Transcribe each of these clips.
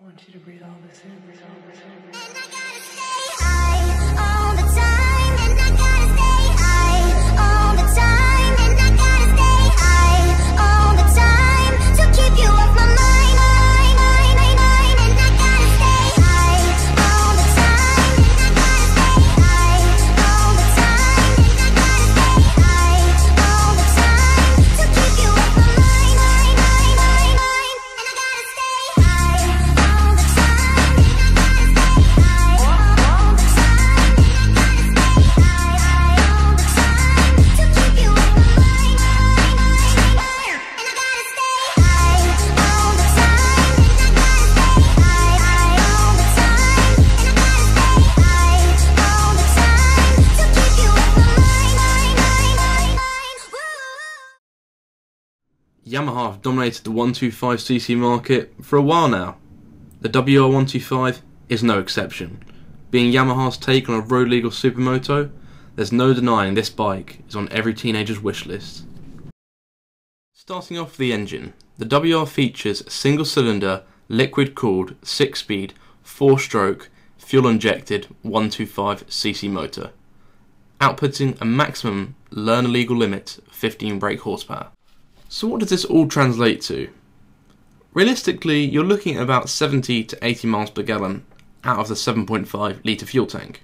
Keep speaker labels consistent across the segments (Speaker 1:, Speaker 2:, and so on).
Speaker 1: I want you to breathe all this in, breathe all this in.
Speaker 2: And I gotta stay high all the time. And I gotta stay high all the time. And I gotta stay high all the time to keep you off my mind. And I gotta stay high all the time. And I gotta stay high all the time. And I gotta stay high all the time to keep you off my mind. And I gotta stay high all the time. And I gotta stay high all the time. And I gotta stay high all the time to keep you off my mind. And I gotta stay high all the time. And I gotta stay high all the time. And I gotta stay high all the time to keep you off my mind.
Speaker 3: Yamaha have dominated the 125cc market for a while now. The Wr125 is no exception. Being Yamaha's take on a road legal supermoto, there's no denying this bike is on every teenager's wish list. Starting off with the engine, the WR features a single-cylinder, liquid-cooled, 6-speed, 4-stroke, fuel-injected 125cc motor, outputting a maximum learner legal limit of 15 brake horsepower. So what does this all translate to? Realistically, you're looking at about 70 to 80 miles per gallon out of the 7.5 litre fuel tank.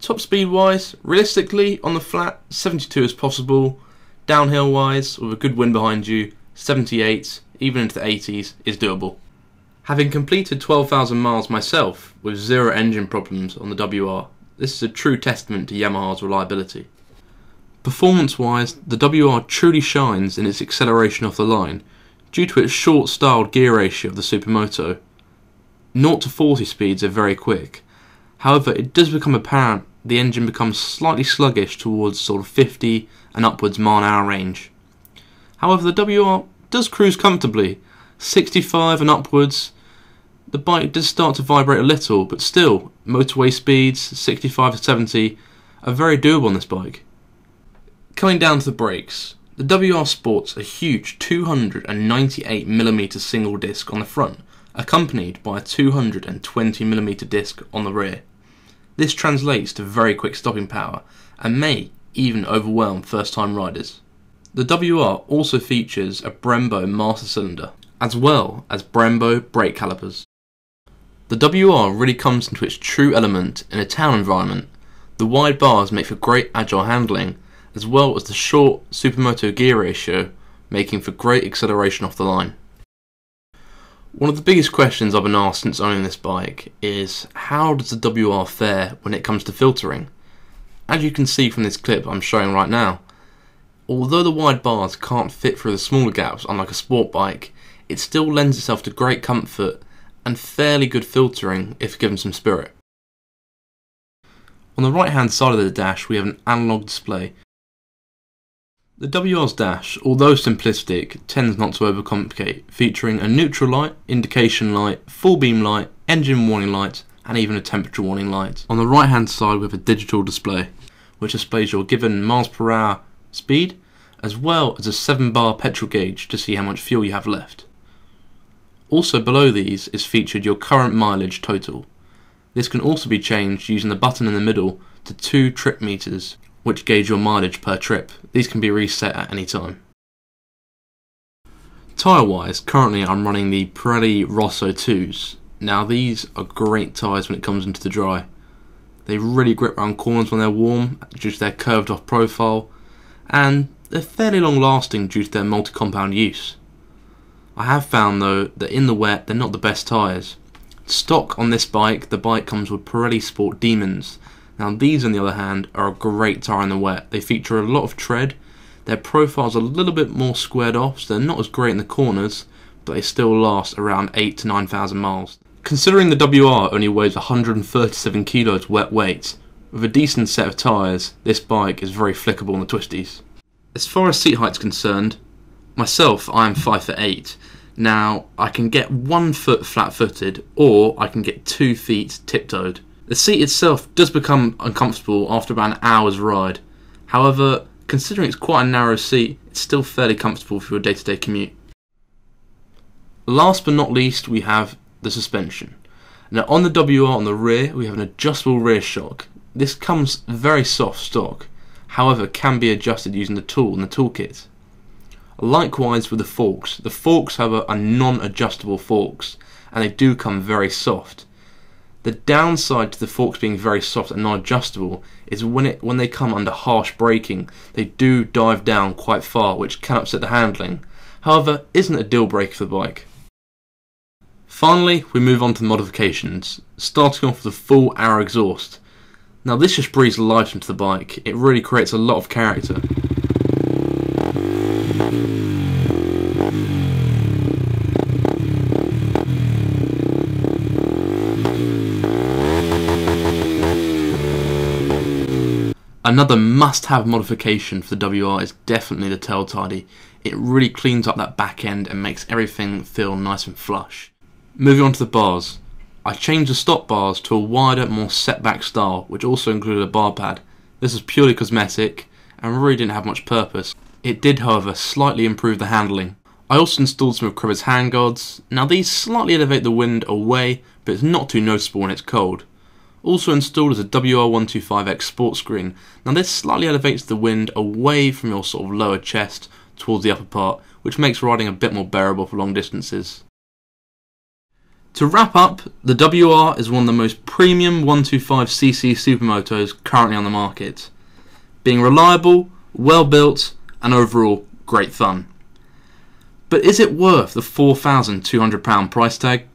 Speaker 3: Top speed wise, realistically on the flat, 72 is possible. Downhill wise, with a good wind behind you, 78, even into the 80s is doable. Having completed 12,000 miles myself with zero engine problems on the WR, this is a true testament to Yamaha's reliability. Performance-wise, the WR truly shines in its acceleration off the line due to its short-styled gear ratio of the Supermoto. 0 to 40 speeds are very quick. However, it does become apparent the engine becomes slightly sluggish towards sort of 50 and upwards mile/hour range. However, the WR does cruise comfortably, 65 and upwards. The bike does start to vibrate a little, but still, motorway speeds 65 to 70 are very doable on this bike. Coming down to the brakes, the WR sports a huge 298mm single disc on the front, accompanied by a 220mm disc on the rear. This translates to very quick stopping power and may even overwhelm first-time riders. The WR also features a Brembo master cylinder, as well as Brembo brake calipers. The WR really comes into its true element in a town environment. The wide bars make for great agile handling, as well as the short Supermoto gear ratio, making for great acceleration off the line. One of the biggest questions I've been asked since owning this bike is, how does the WR fare when it comes to filtering? As you can see from this clip I'm showing right now, although the wide bars can't fit through the smaller gaps unlike a sport bike, it still lends itself to great comfort and fairly good filtering if given some spirit. On the right hand side of the dash we have an analog display. The WR's dash, although simplistic, tends not to overcomplicate, featuring a neutral light, indication light, full beam light, engine warning light, and even a temperature warning light. On the right hand side we have a digital display, which displays your given miles per hour speed, as well as a 7-bar petrol gauge to see how much fuel you have left. Also below these is featured your current mileage total. This can also be changed using the button in the middle to 2 trip meters, which gauge your mileage per trip. These can be reset at any time. Tyre wise, currently I'm running the Pirelli Rosso 2s. Now these are great tyres when it comes into the dry. They really grip around corners when they're warm due to their curved off profile, and they're fairly long lasting due to their multi-compound use. I have found though that in the wet they're not the best tyres. Stock on this bike, the bike comes with Pirelli Sport Demons. Now these on the other hand are a great tyre in the wet. They feature a lot of tread, their profile's a little bit more squared off so they're not as great in the corners, but they still last around 8 to 9,000 miles. Considering the WR only weighs 137 kilos wet weight, with a decent set of tyres, this bike is very flickable on the twisties. As far as seat height's concerned, myself I am 5'8". Now I can get 1 foot flat footed or I can get 2 feet tiptoed. The seat itself does become uncomfortable after about an hour's ride. However, considering it's quite a narrow seat, it's still fairly comfortable for your day-to-day commute. Last but not least, we have the suspension. Now on the WR on the rear, we have an adjustable rear shock. This comes very soft stock, however can be adjusted using the tool in the toolkit. Likewise with the forks have a non-adjustable forks, and they do come very soft. The downside to the forks being very soft and non-adjustable is when they come under harsh braking, they do dive down quite far, which can upset the handling. However, isn't a deal breaker for the bike. Finally, we move on to the modifications, starting off with the full Arrow exhaust. Now this just breathes life into the bike, it really creates a lot of character. Another must-have modification for the WR is definitely the tail tidy. It really cleans up that back end and makes everything feel nice and flush. Moving on to the bars. I changed the stop bars to a wider, more set-back style, which also included a bar pad. This is purely cosmetic and really didn't have much purpose. It did, however, slightly improve the handling. I also installed some of Creva's handguards. Now these slightly elevate the wind away, but it's not too noticeable when it's cold. Also installed is a Wr125x sport screen. Now this slightly elevates the wind away from your sort of lower chest towards the upper part, which makes riding a bit more bearable for long distances. To wrap up, the WR is one of the most premium 125cc supermotos currently on the market, being reliable, well built and overall great fun. But is it worth the £4,200 price tag?